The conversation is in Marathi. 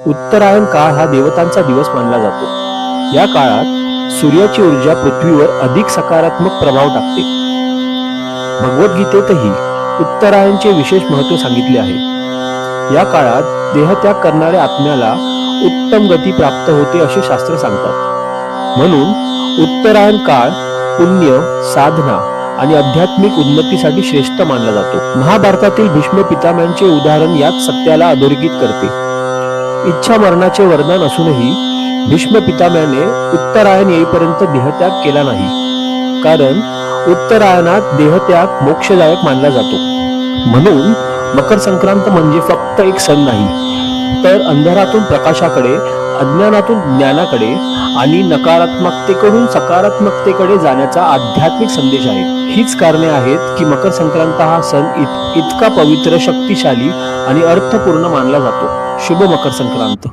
उत्तरायण काळ हा देवतांचा दिवस मानला जातो. या काळात सूर्याची ऊर्जा पृथ्वीवर अधिक सकारात्मक प्रभाव टाकते. भगवद्गीतेतही उत्तरायणचे विशेष महत्त्व सांगितले आहे. या काळात देहत्याग करणाऱ्या आत्म्याला उत्तम गती प्राप्त होते असे शास्त्र सांगतात. म्हणून उत्तरायण काळ पुण्य, साधना आणि आध्यात्मिक उन्नतीसाठी श्रेष्ठ मानला जातो. महाभारतातील भीष्म पितामहांचे उदाहरण याच सत्याला अधोरेखित करते. इच्छा मरणाचे वरदान असूनही भीष्म पितामहाने उत्तरायण येईपर्यंत देहत्याग केला नाही, कारण उत्तरायणात देहत्याग मोक्षदायक मानला जातो. म्हणून मकर संक्रांत म्हणजे फक्त एक सण नाही, तर अंधारातून प्रकाशाकडे, अज्ञानातून ज्ञानाकडे आणि नकारात्मकतेकडून सकारात्मकतेकडे जाण्याचा आध्यात्मिक संदेश आहे. हीच कारणे आहेत की मकर संक्रांत हा सण इतका पवित्र, शक्तिशाली आणि अर्थपूर्ण मानला जातो. शुभ मकर संक्रांत.